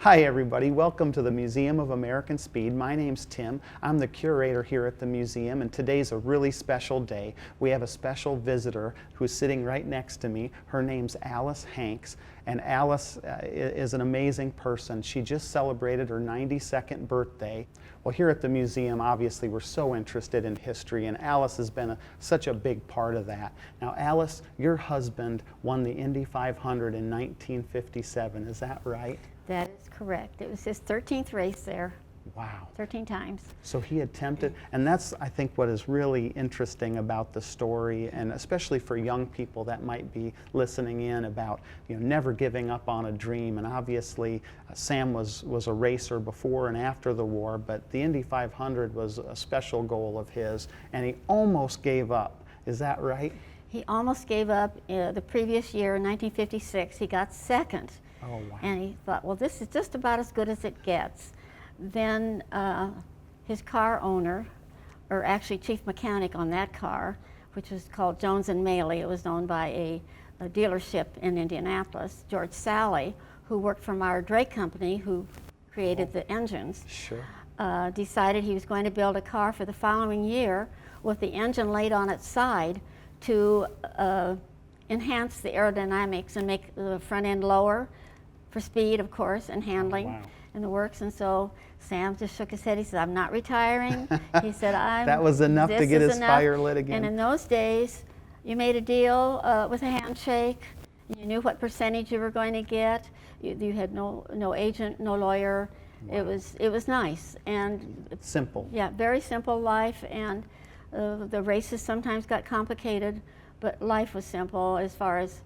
Hi everybody, welcome to the Museum of American Speed. My name's Tim. I'm the curator here at the museum, and today's a really special day. We have a special visitor who's sitting right next to me. Her name's Alice Hanks, and Alice is an amazing person. She just celebrated her 92nd birthday. Well, here at the museum, obviously, we're so interested in history, and Alice has been such a big part of that. Now, Alice, your husband won the Indy 500 in 1957, is that right? That is correct. It was his 13th race there. Wow. 13 times. So he attempted, and that's, I think, what is really interesting about the story, and especially for young people that might be listening in about, never giving up on a dream. And obviously, Sam was a racer before and after the war, but the Indy 500 was a special goal of his, and he almost gave up. Is that right? He almost gave up the previous year, in 1956. He got second. Oh, wow. And he thought, well, this is just about as good as it gets. Then his car owner, or actually chief mechanic on that car, which was called Jones and Maley, it was owned by a dealership in Indianapolis, George Sally, who worked for Meyer Drake Company, who created the engines, Sure. decided he was going to build a car for the following year with the engine laid on its side to enhance the aerodynamics and make the front end lower for speed, of course, and handling. Wow. And the works. And so Sam just shook his head. He said, I'm not retiring. He said, That was enough to get his fire lit again. And in those days, you made a deal with a handshake. You knew what percentage you were going to get. You had no agent, no lawyer. Wow. It was nice. And simple. Yeah, very simple life. And the races sometimes got complicated, but life was simple as far as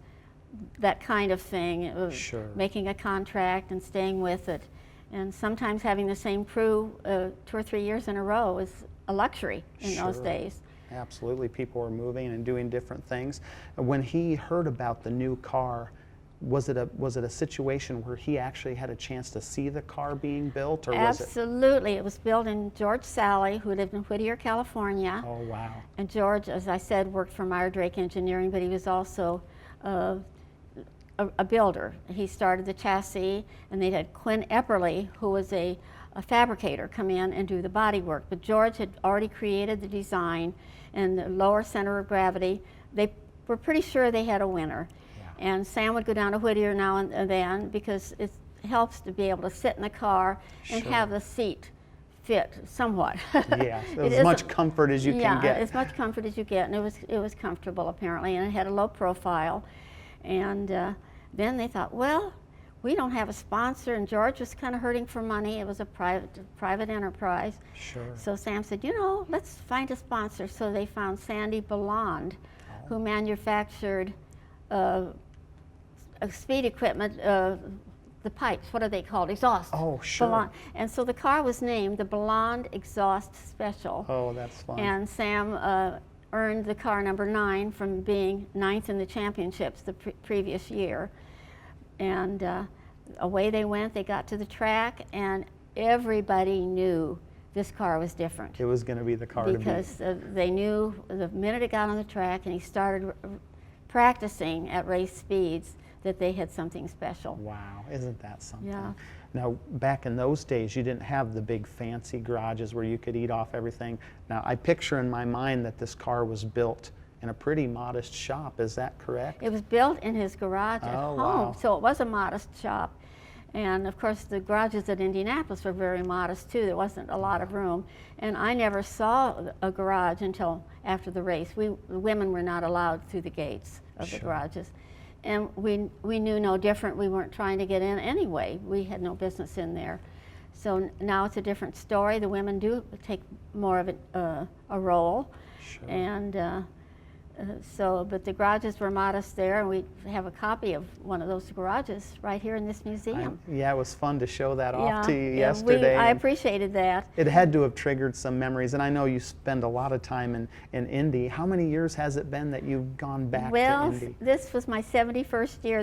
that kind of thing. Sure. Making a contract and staying with it. And sometimes having the same crew 2 or 3 years in a row was a luxury in those days. Absolutely, people were moving and doing different things. When he heard about the new car, was it a situation where he actually had a chance to see the car being built, or was it? Absolutely, it was built in George Sally, who lived in Whittier, California. Oh, wow. And George, as I said, worked for Meyer Drake Engineering, but he was also a builder. He started the chassis, and they had Quinn Epperly, who was a fabricator, come in and do the body work. But George had already created the design and the lower center of gravity. They were pretty sure they had a winner. Yeah. And Sam would go down to Whittier now and then, because it helps to be able to sit in the car and have the seat fit somewhat. Yeah, as much comfort as you can get. Yeah, as much comfort as you get, and it was comfortable apparently, and it had a low profile. And then they thought, well, we don't have a sponsor, and George was kind of hurting for money. It was a private enterprise. Sure. So Sam said, let's find a sponsor. So they found Sandy Belland, who manufactured speed equipment, the pipes, what are they called? Exhaust. Oh, sure. Belland. And so the car was named the Belland Exhaust Special. Oh, that's fun. And Sam earned the car number 9 from being 9th in the championships the previous year. And away they went. They got to the track, and everybody knew this car was different. It was going to be the car to beat. Because they knew the minute it got on the track and he started practicing at race speeds that they had something special. Wow, isn't that something? Yeah. Now, back in those days, you didn't have the big fancy garages where you could eat off everything. Now, I picture in my mind that this car was built in a pretty modest shop. Is that correct? It was built in his garage at home, wow. So it was a modest shop. And of course, the garages at Indianapolis were very modest too. There wasn't a lot of room. And I never saw a garage until after the race. The women were not allowed through the gates of the garages. And we knew no different. We weren't trying to get in anyway. We had no business in there. So now it's a different story. The women do take more of a role. Sure. And but the garages were modest there, and we have a copy of one of those garages right here in this museum. Yeah, it was fun to show that off to you yesterday. I appreciated that. It had to have triggered some memories, and I know you spend a lot of time in Indy. How many years has it been that you've gone back to Indy? Well, this was my 71st year.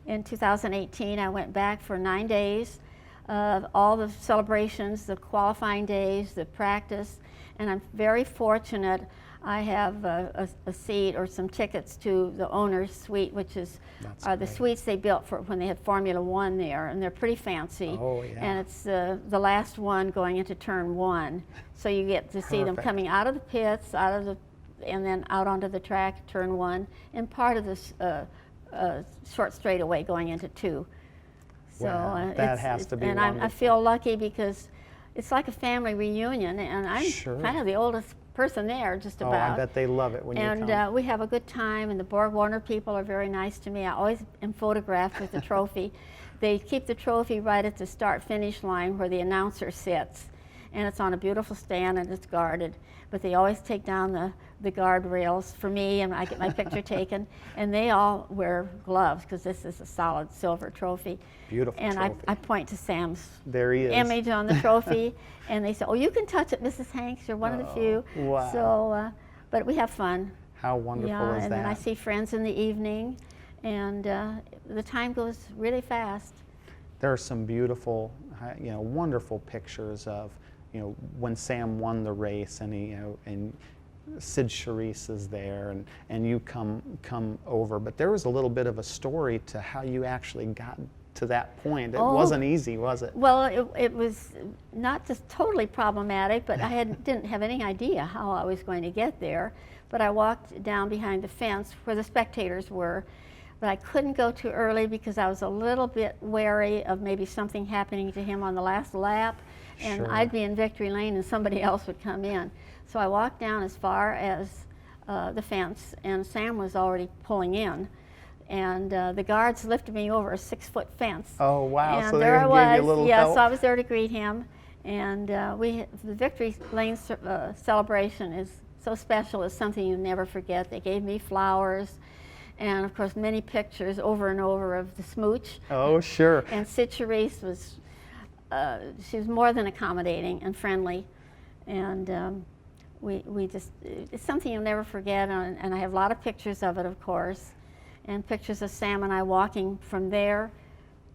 In 2018, I went back for 9 days. All the celebrations, the qualifying days, the practice, And I'm very fortunate. I have a seat or some tickets to the owner's suite, which is the great. suites they built for when they had Formula One there, and they're pretty fancy. Oh, yeah. And it's the last one going into turn 1. So you get to see them Perfect. coming out of the pits, and then out onto the track, turn 1, and part of this short straightaway going into 2. So Wow, that has to be and wonderful. I feel lucky because it's like a family reunion, and I'm Sure. kind of the oldest person there, just Oh, about. I bet they love it when you come. And we have a good time, and the Borg Warner people are very nice to me. I always am photographed with the trophy. They keep the trophy right at the start-finish line where the announcer sits, and it's on a beautiful stand and it's guarded. But they always take down the guardrails for me, and I get my picture taken. And they all wear gloves because this is a solid silver trophy. Beautiful and trophy. I point to Sam's There he is. image on the trophy, and they say, "Oh, you can touch it, Mrs. Hanks. You're one of the few." Wow. So, but we have fun. How wonderful Yeah, is and that? then I see friends in the evening, and the time goes really fast. There are some beautiful, wonderful pictures of, when Sam won the race, and and Sid Charisse is there, and you come over. But there was a little bit of a story to how you actually got to that point. It wasn't easy, was it? Well, it was not just totally problematic, but I didn't have any idea how I was going to get there. But I walked down behind the fence where the spectators were, but I couldn't go too early because I was a little bit wary of maybe something happening to him on the last lap, and Sure. I'd be in victory lane and somebody else would come in. So I walked down as far as the fence, and Sam was already pulling in. And the guards lifted me over a 6-foot fence. Oh, wow. And So they there I gave was. you a little yeah, help? so I was there to greet him. And the victory lane celebration is so special. It's something you never forget. They gave me flowers, and of course many pictures over and over of the smooch. Oh, sure. And Sid Charisse was, she was more than accommodating and friendly. And we just, it's something you'll never forget. And I have a lot of pictures of it, of course. And pictures of Sam and I walking from there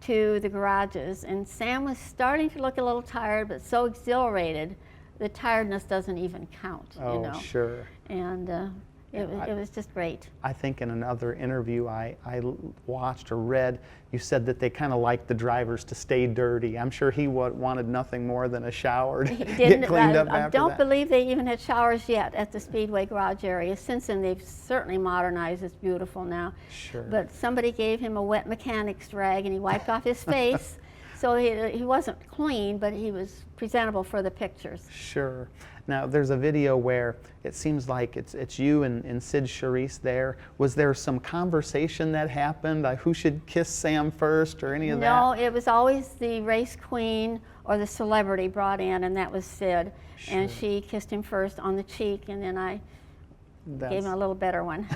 to the garages. And Sam was starting to look a little tired, but so exhilarated, the tiredness doesn't even count, Oh, sure. And it was just great. I think in another interview I watched or read, you said that they kind of liked the drivers to stay dirty. I'm sure he wanted nothing more than a shower to get cleaned up I after don't that. believe they even had showers yet at the Speedway garage area. Since then, they've certainly modernized. It's beautiful now. Sure. But somebody gave him a wet mechanic's rag, and he wiped off his face. So he wasn't clean, but he was presentable for the pictures. Sure. Now, there's a video where it seems like it's you and Sid Charisse there. Was there some conversation that happened? Who should kiss Sam first or any of that? No, it was always the race queen or the celebrity brought in, and that was Sid. And Sure. she kissed him first on the cheek, and then I gave him a little better one.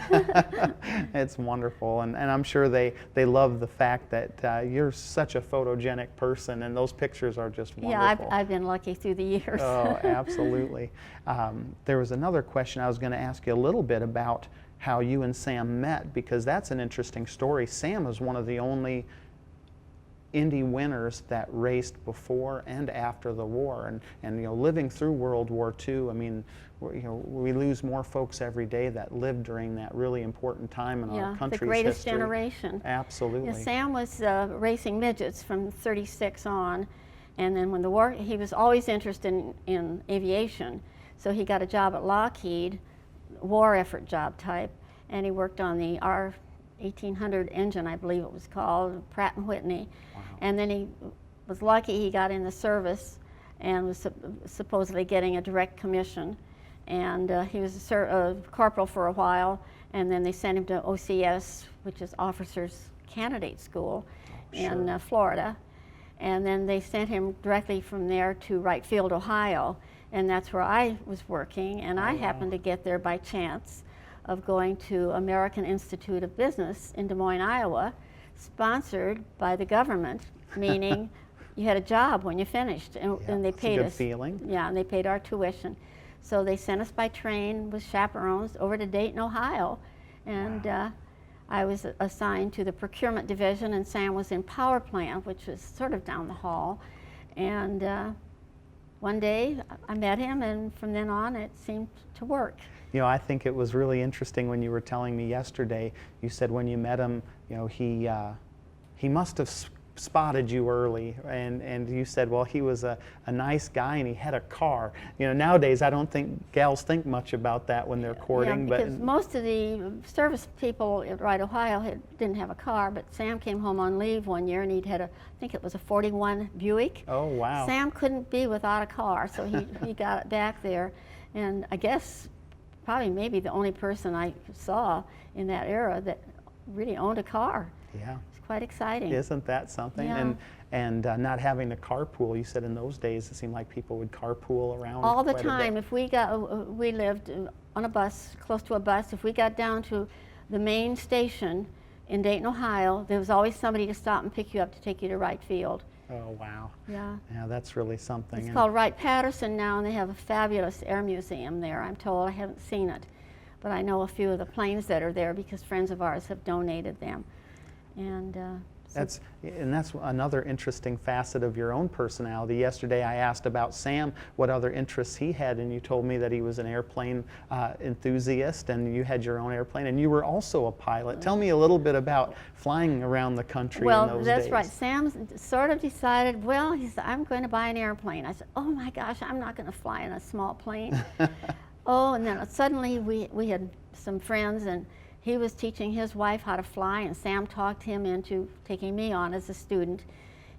It's wonderful, and I'm sure they love the fact that you're such a photogenic person, and those pictures are just wonderful. Yeah, I've been lucky through the years. Oh, absolutely. There was another question I was going to ask you a little bit about how you and Sam met, because that's an interesting story. Sam is one of the only Indy winners that raced before and after the war, and living through World War II. I mean, we lose more folks every day that lived during that really important time in our country's the greatest history. generation. Absolutely. Yeah, Sam was racing midgets from '36 on, and then when the war, he was always interested in aviation, so he got a job at Lockheed, war effort job type, and he worked on the R-1800 engine, I believe it was called, Pratt & Whitney. Wow. And then he was lucky he got in the service and was supposedly getting a direct commission. And he was a corporal for a while, and then they sent him to OCS, which is Officers Candidate School in Florida. And then they sent him directly from there to Wright Field, Ohio, and that's where I was working. And I happened to get there by chance of going to American Institute of Business in Des Moines, Iowa, sponsored by the government, meaning you had a job when you finished, and they paid us. That's a good feeling. Yeah, and they paid our tuition. So they sent us by train with chaperones over to Dayton, Ohio, and I was assigned to the procurement division, and Sam was in power plant, which was sort of down the hall. And one day I met him, and from then on it seemed to work. You know, I think it was really interesting when you were telling me yesterday, you said when you met him, you know, he must have spotted you early, and you said, well, he was a nice guy and he had a car. You know, nowadays I don't think gals think much about that when they're courting. Yeah, because most of the service people at Right Ohio didn't have a car, but Sam came home on leave one year and he'd had I think it was a 41 Buick. Oh, wow. Sam couldn't be without a car, so he got it back there. And I guess probably maybe the only person I saw in that era that really owned a car. Yeah. Quite exciting. Isn't that something? Yeah. And not having to carpool. You said in those days it seemed like people would carpool around all the quite a bit. time. If we lived on a bus, close to a bus. If we got down to the main station in Dayton, Ohio, there was always somebody to stop and pick you up to take you to Wright Field. Oh, wow. Yeah. Yeah, that's really something. It's called Wright-Patterson now, and they have a fabulous air museum there. I'm told. I haven't seen it, but I know a few of the planes that are there because friends of ours have donated them. And that's another interesting facet of your own personality. Yesterday I asked about Sam, what other interests he had, and you told me that he was an airplane enthusiast, and you had your own airplane, and you were also a pilot. Tell me a little bit about flying around the country in those days. Well, that's right. Sam sort of decided, well, he said, I'm going to buy an airplane. I said, oh my gosh, I'm not going to fly in a small plane. Oh, and then suddenly we had some friends, and he was teaching his wife how to fly, and Sam talked him into taking me on as a student.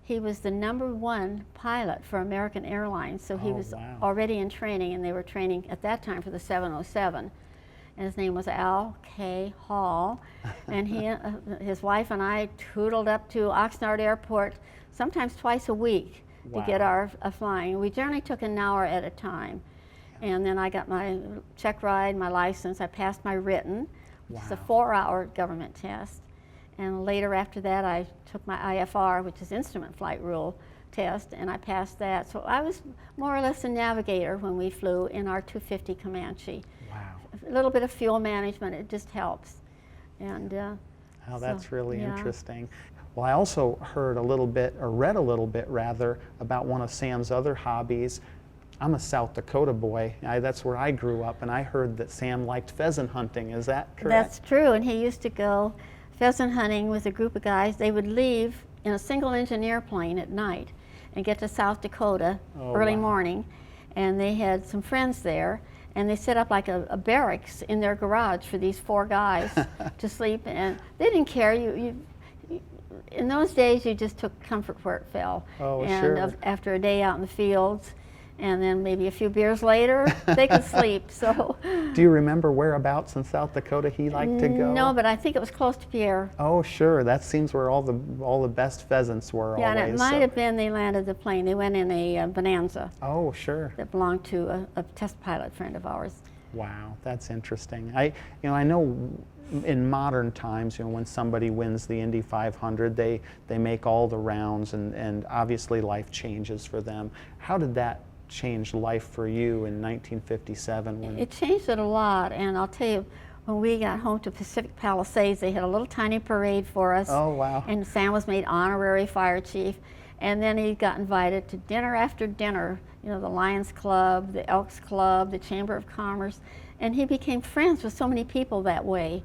He was the #1 pilot for American Airlines, so he was already in training, and they were training at that time for the 707. And his name was Al K. Hall, and his wife and I tootled up to Oxnard Airport sometimes twice a week to get our flying. We generally took an hour at a time. And then I got my check ride, my license. I passed my written, which is a 4-hour government test. And later after that, I took my IFR, which is Instrument Flight Rule test, and I passed that. So I was more or less a navigator when we flew in our 250 Comanche. Wow. A little bit of fuel management, it just helps. And oh, that's really interesting. Well, I also heard a little bit, or read a little bit rather, about one of Sam's other hobbies. I'm a South Dakota boy. That's where I grew up, and I heard that Sam liked pheasant hunting. Is that correct? That's true, and he used to go pheasant hunting with a group of guys. They would leave in a single-engine airplane at night and get to South Dakota early morning, and they had some friends there, and they set up like a barracks in their garage for these 4 guys to sleep, and they didn't care. In those days, you just took comfort where it fell. Oh, and sure. After a day out in the fields, and then maybe a few beers later, they could sleep. So. Do you remember whereabouts in South Dakota he liked to go? No, but I think it was close to Pierre. Oh, sure. That seems where all the best pheasants were. Yeah, always. and it might have been they landed the plane. They went in a Bonanza. Oh, sure. That belonged to a test pilot friend of ours. Wow, that's interesting. I know in modern times, when somebody wins the Indy 500, they make all the rounds, and obviously life changes for them. How did that change life for you in 1957? It changed it a lot, and I'll tell you, when we got home to Pacific Palisades, they had a little tiny parade for us. Oh, wow. And Sam was made honorary fire chief, and then he got invited to dinner after dinner, the Lions Club, the Elks Club, the Chamber of Commerce, and he became friends with so many people that way,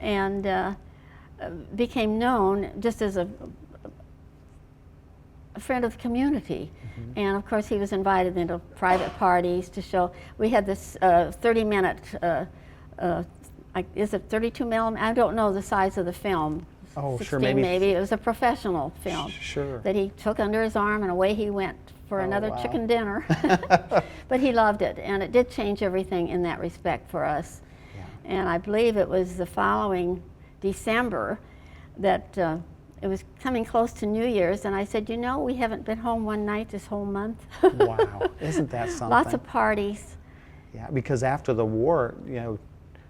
and became known just as a friend of the community. Mm-hmm. And of course he was invited into private parties to show. We had this 30-minute, is it 32 millimeter? I don't know the size of the film. Oh, 16 sure, maybe. It was a professional film that he took under his arm, and away he went for another chicken dinner. But he loved it, and it did change everything in that respect for us. Yeah. And I believe it was the following December that it was coming close to New Year's, and I said, we haven't been home one night this whole month. Wow, isn't that something? Lots of parties. Yeah, because after the war,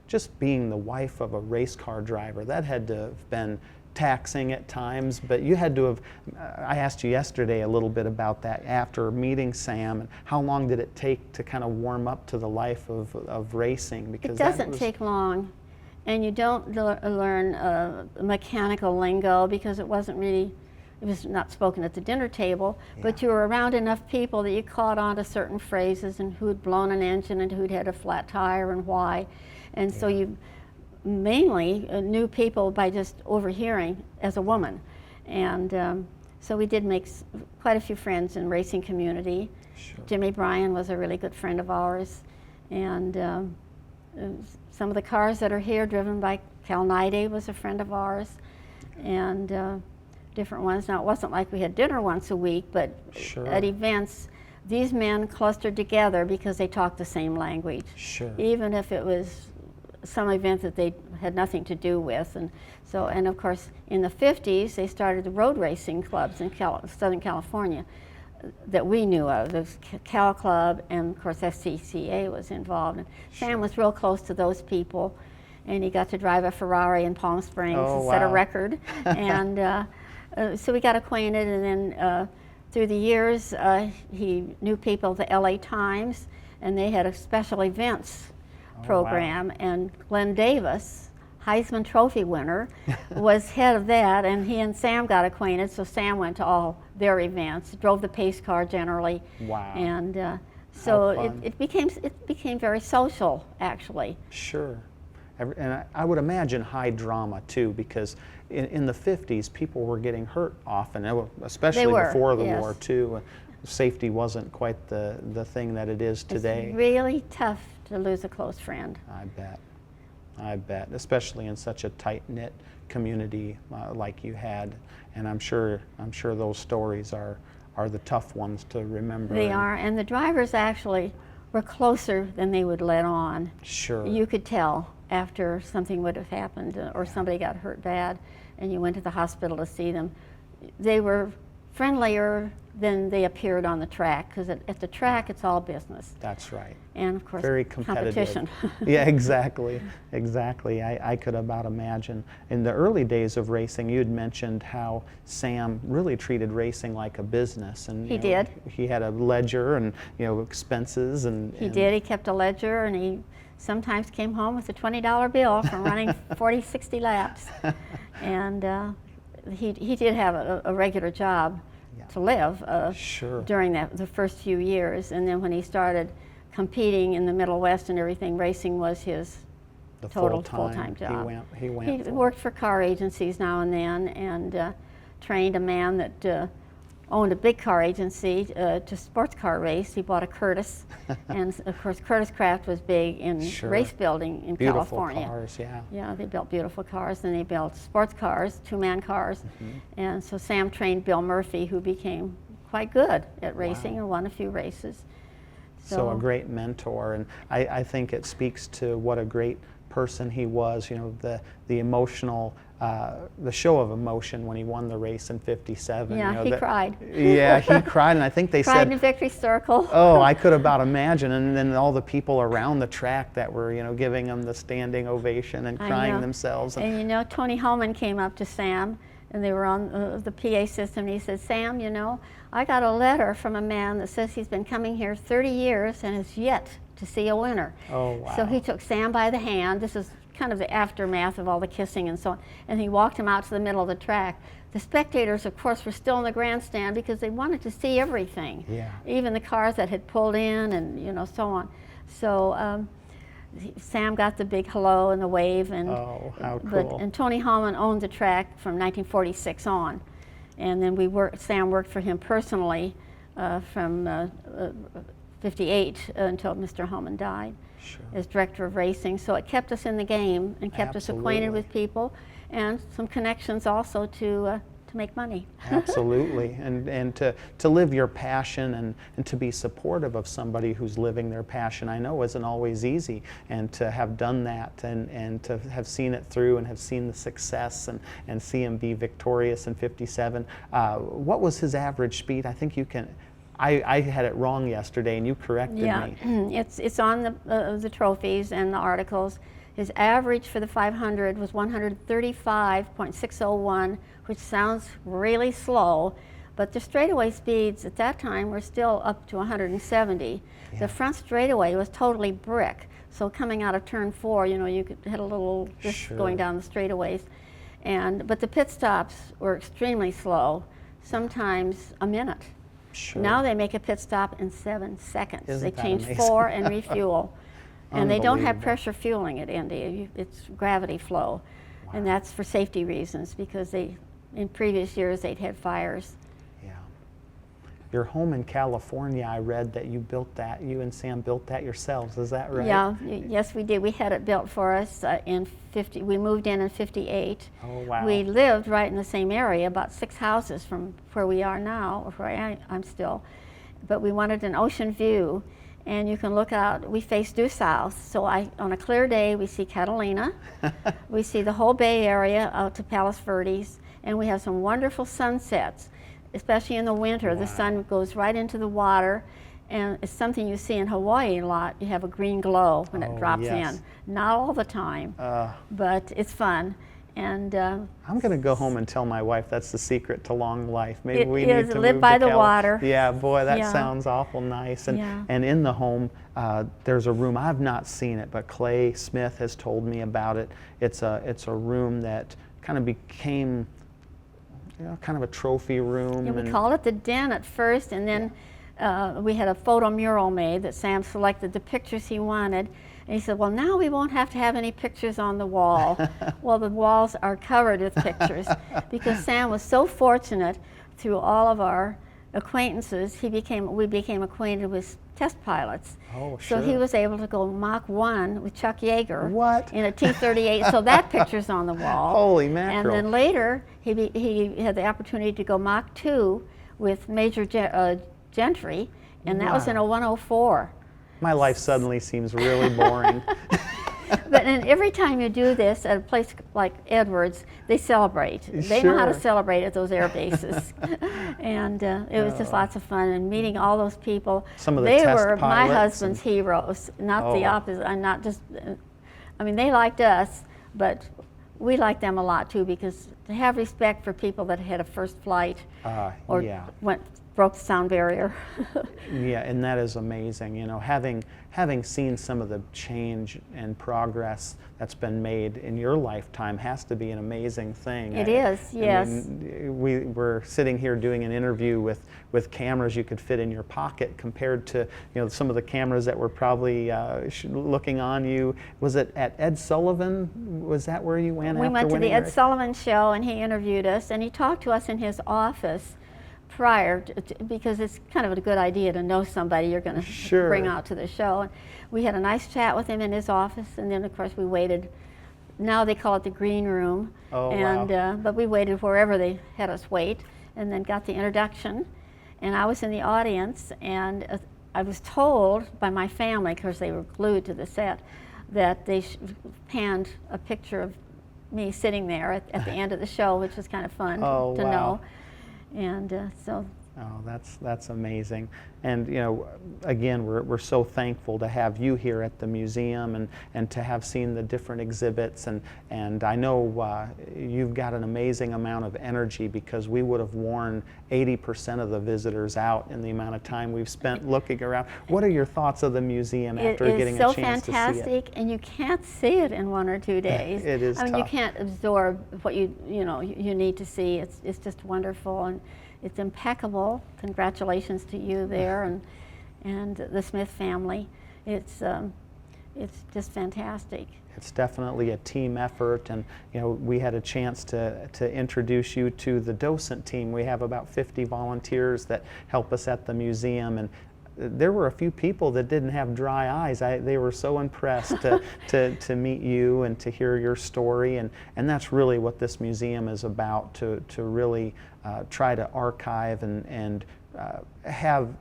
just being the wife of a race car driver, that had to have been taxing at times, but you had to have, I asked you yesterday a little bit about that after meeting Sam, and how long did it take to kind of warm up to the life of racing? Because it doesn't take long. And you don't learn mechanical lingo, because it wasn't really it was not spoken at the dinner table, Yeah. but you were around enough people that you caught on to certain phrases and who'd blown an engine and who'd had a flat tire and why. And so you mainly knew people by just overhearing as a woman. And so we did make quite a few friends in racing community. Sure. Jimmy Bryan was a really good friend of ours. And some of the cars that are here driven by Cal Nide was a friend of ours. And different ones. Now, it wasn't like we had dinner once a week, but Sure. at events, these men clustered together because they talked the same language. Sure. Even if it was some event that they had nothing to do with. And so, and of course, in the 50s, they started the road racing clubs in Southern California that we knew of. The Cal Club, and of course, FCCA was involved. And Sam was real close to those people, and he got to drive a Ferrari in Palm Springs and set a record. And so we got acquainted, and then through the years, he knew people at the LA Times, and they had a special events program, and Glenn Davis, Heisman Trophy winner, was head of that, and he and Sam got acquainted, so Sam went to all their events, drove the pace car generally. Wow. And so it became very social, actually. Sure. And I would imagine high drama too, because in the 50s, people were getting hurt often, especially before the war too. Safety wasn't quite the thing that it is today. It's really tough to lose a close friend. I bet, especially in such a tight-knit community like you had. And I'm sure those stories are the tough ones to remember. They are, and the drivers actually were closer than they would let on. Sure. You could tell after something would have happened or somebody got hurt bad and you went to the hospital to see them. They were friendlier than they appeared on the track, because at the track it's all business. That's right. And of course, very competitive. Competition. Yeah, exactly. I could about imagine. In the early days of racing, you had mentioned how Sam really treated racing like a business, and He did. He had a ledger and expenses, and He did. He kept a ledger, and he sometimes came home with a $20 bill from running 40, 60 laps. And he did have a regular job to live during the first few years. And then when he started competing in the Middle West and everything, racing was his total full-time job. He worked for car agencies now and then, and trained a man that owned a big car agency to sports car race. He bought a Curtis, and of course Curtis Craft was big in race building in California. Beautiful cars, yeah. Yeah, they built beautiful cars, and they built sports cars, two-man cars. And so Sam trained Bill Murphy, who became quite good at racing and won a few races. So a great mentor, and I think it speaks to what a great person he was. The emotional, the show of emotion when he won the race in '57. Yeah, he cried. Yeah, he cried, and I think they cried said, in victory circle. Oh, I could about imagine. And then all the people around the track that were, giving him the standing ovation and crying themselves. And Tony Hellman came up to Sam, and they were on the PA system, and he said, Sam, I got a letter from a man that says he's been coming here 30 years and has yet to see a winner. Oh, wow. So he took Sam by the hand. This is kind of the aftermath of all the kissing and so on. And he walked him out to the middle of the track. The spectators, of course, were still in the grandstand because they wanted to see everything. Yeah. Even the cars that had pulled in and so on. So Sam got the big hello and the wave. And, oh, how cool. And Tony Hallman owned the track from 1946 on. And then Sam worked for him personally from 58 until Mr. Hellman died as director of racing. So it kept us in the game and kept us acquainted with people, and some connections also to make money. Absolutely, and to live your passion and to be supportive of somebody who's living their passion, I know isn't always easy, and to have done that and to have seen it through and have seen the success and see him be victorious in '57. What was his average speed? I think you can. I had it wrong yesterday, and you corrected me. Yeah, it's on the trophies and the articles. His average for the 500 was 135.601, which sounds really slow, but the straightaway speeds at that time were still up to 170. Yeah. The front straightaway was totally brick, so coming out of turn 4, you could hit a little just going down the straightaways. But the pit stops were extremely slow. sometimes a minute. Sure. Now they make a pit stop in 7 seconds. Isn't They that change amazing? 4 and refuel. And they don't have Unbelievable. pressure fueling at Indy. It's gravity flow. Wow. And that's for safety reasons, because in previous years they'd had fires. Yeah. Your home in California, I read that you built that, you and Sam built that yourselves, is that right? Yeah, yes we did. We had it built for us we moved in 58. Oh, wow. We lived right in the same area, about 6 houses from where we are now, or where I'm still. But we wanted an ocean view, and you can look out, we face due south, so on a clear day we see Catalina, we see the whole Bay Area out to Palos Verdes, and we have some wonderful sunsets, especially in the winter. Wow. The sun goes right into the water, and it's something you see in Hawaii a lot. You have a green glow when it drops yes. in. Not all the time, but it's fun. And I'm going to go home and tell my wife that's the secret to long life. Maybe we is need to live move by to the water. Yeah, boy, that Yeah. sounds awful nice. And Yeah. and in the home, there's a room. I've not seen it, but Clay Smith has told me about it. It's a room that kind of became, kind of a trophy room. Yeah, we and called it the Den at first, and then we had a photo mural made that Sam selected the pictures he wanted. And he said, well, now we won't have to have any pictures on the wall. Well, the walls are covered with pictures because Sam was so fortunate through all of our acquaintances. We became acquainted with test pilots. Oh, So he sure. was able to go Mach 1 with Chuck Yeager What? in a T-38, so that picture's on the wall. Holy And mackerel. then later, he had the opportunity to go Mach 2 with Major Gentry, and that was in a 104. My life suddenly seems really boring. But and every time you do this at a place like Edwards, they celebrate. They know how to Sure. celebrate at those air bases. And it was just lots of fun, and meeting all those people. Some of the they test were my pilots husband's heroes, not the Oh. opposite. I'm not just, I mean, they liked us, but we liked them a lot too, because to have respect for people that had a first flight or yeah. broke the sound barrier. Yeah, and that is amazing. Having seen some of the change and progress that's been made in your lifetime has to be an amazing thing. It is, yes. We're sitting here doing an interview with cameras you could fit in your pocket compared to some of the cameras that were probably looking on you. Was it at Ed Sullivan? Was that where you went? We after went to the winning Ed your- Sullivan Show, and he interviewed us, and he talked to us in his office prior, because it's kind of a good idea to know somebody you're going to Sure. bring out to the show. And we had a nice chat with him in his office, and then of course we waited. Now they call it the green room, Oh, and wow. but we waited wherever they had us wait, and then got the introduction. And I was in the audience, and I was told by my family, because they were glued to the set, that they panned a picture of me sitting there at the end of the show, which was kind of fun Oh, to wow. know. And so Oh, that's amazing. And again, we're so thankful to have you here at the museum and to have seen the different exhibits. And I know you've got an amazing amount of energy, because we would have worn 80% of the visitors out in the amount of time we've spent looking around. What are your thoughts of the museum after it getting is so a chance to see it? fantastic, and you can't see it in 1 or 2 days. It is I mean, you tough. can't absorb what you need to see. It's just wonderful, and it's impeccable. Congratulations to you there, and the Smith family. It's just fantastic. It's definitely a team effort, and we had a chance to introduce you to the docent team. We have about 50 volunteers that help us at the museum, and there were a few people that didn't have dry eyes. They were so impressed to meet you and to hear your story, and that's really what this museum is about, to really try to archive and have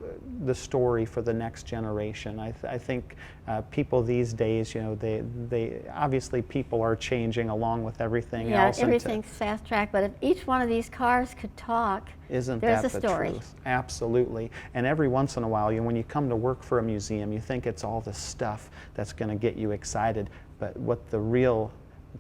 the story for the next generation. I think people these days, they obviously people are changing along with everything Yeah, else. everything's fast track, but if each one of these cars could talk, Isn't there's that a the story. truth? Absolutely. And every once in a while, when you come to work for a museum, you think it's all the stuff that's going to get you excited. But what the real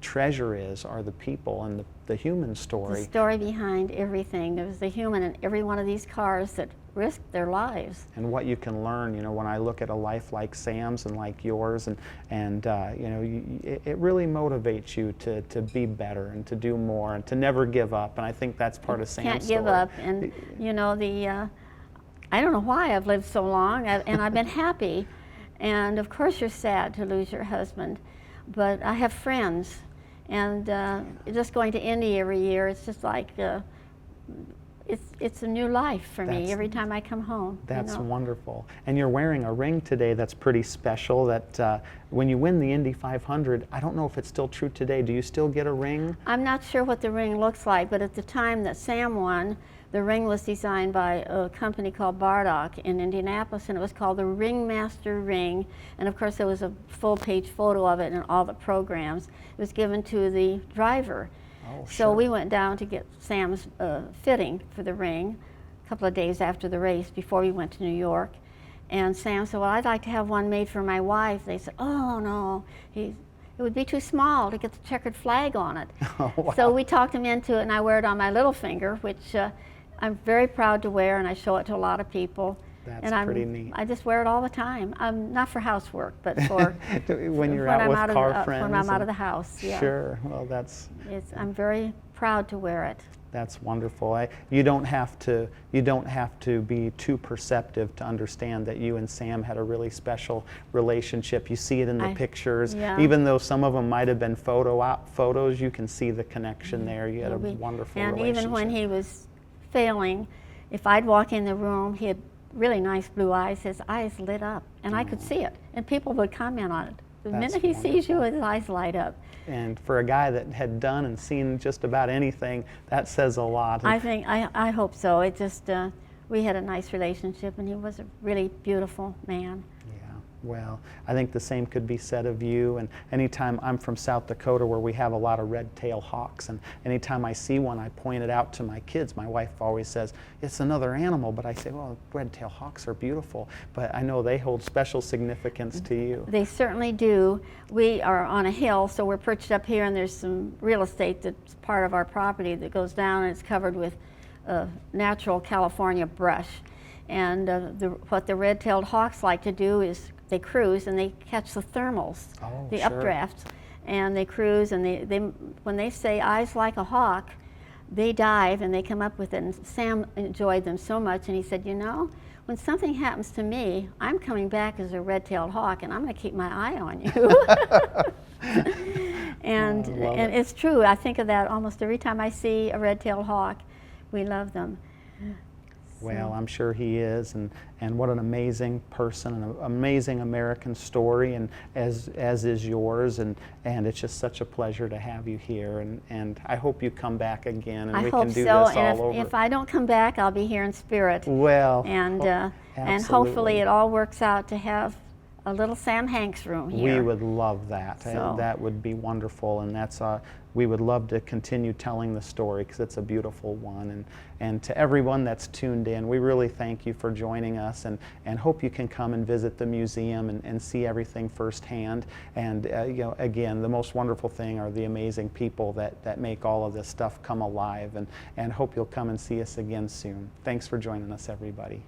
treasure is are the people and the human The story. story behind everything. There's the human in every one of these cars that risked their lives. And what you can learn, you know, when I look at a life like Sam's and like yours, and you know, it really motivates you to be better and to do more and to never give up. And I think that's part of Sam's Can't story. give up. And you know, I don't know why I've lived so long, and I've been happy. And of course you're sad to lose your husband, but I have friends. And just going to Indy every year, it's just like, it's a new life for me every time I come home. That's you know? wonderful. And you're wearing a ring today that's pretty special, that when you win the Indy 500, I don't know if it's still true today, do you still get a ring? I'm not sure what the ring looks like, but at the time that Sam won, the ring was designed by a company called Bardock in Indianapolis, and it was called the Ringmaster Ring. And of course, there was a full-page photo of it in all the programs. It was given to the driver. Oh, So sure. we went down to get Sam's fitting for the ring a couple of days after the race, before we went to New York. And Sam said, well, I'd like to have one made for my wife. They said, oh, no, it would be too small to get the checkered flag on it. Oh, wow. So we talked him into it, and I wear it on my little finger, which I'm very proud to wear, and I show it to a lot of people. That's and pretty neat. I just wear it all the time. Not for housework, but for when you're out with car friends. When I'm out of the house, yeah. Sure. Well, I'm very proud to wear it. that's wonderful. You don't have to be too perceptive to understand that you and Sam had a really special relationship. You see it in the pictures. Yeah. Even though some of them might have been photos, you can see the connection there. You had a wonderful and relationship. even when he was failing, if I'd walk in the room, he had really nice blue eyes. His eyes lit up, and I could see it, and people would comment on it. The That's minute he sees you, wonderful. his eyes light up. And for a guy that had done and seen just about anything, that says a lot. I hope so. It just, we had a nice relationship, and he was a really beautiful man. Yeah, well, I think the same could be said of you. And anytime I'm from South Dakota, where we have a lot of red-tailed hawks, and anytime I see one, I point it out to my kids. My wife always says, it's another animal, but I say, well, red-tailed hawks are beautiful. But I know they hold special significance to you. They certainly do. We are on a hill, so we're perched up here, and there's some real estate that's part of our property that goes down, and it's covered with natural California brush. And what the red-tailed hawks like to do is they cruise and they catch the thermals, the sure. updrafts, and they cruise, and they when they say eyes like a hawk, they dive and they come up with it. And Sam enjoyed them so much, and he said, you know, when something happens to me, I'm coming back as a red-tailed hawk, and I'm going to keep my eye on you. And it's true. I think of that almost every time I see a red-tailed hawk. We love them. Well, I'm sure he is, and what an amazing person, and an amazing American story, and as is yours, and it's just such a pleasure to have you here, and I hope you come back again, and we can do this all over. And if I don't come back, I'll be here in spirit. Well, and absolutely. hopefully it all works out to have a little Sam Hanks room here. We would love that. So. That would be wonderful, and that's we would love to continue telling the story because it's a beautiful one. And to everyone that's tuned in, we really thank you for joining us, and hope you can come and visit the museum and see everything firsthand. And you know, again, the most wonderful thing are the amazing people that make all of this stuff come alive. And hope you'll come and see us again soon. Thanks for joining us, everybody.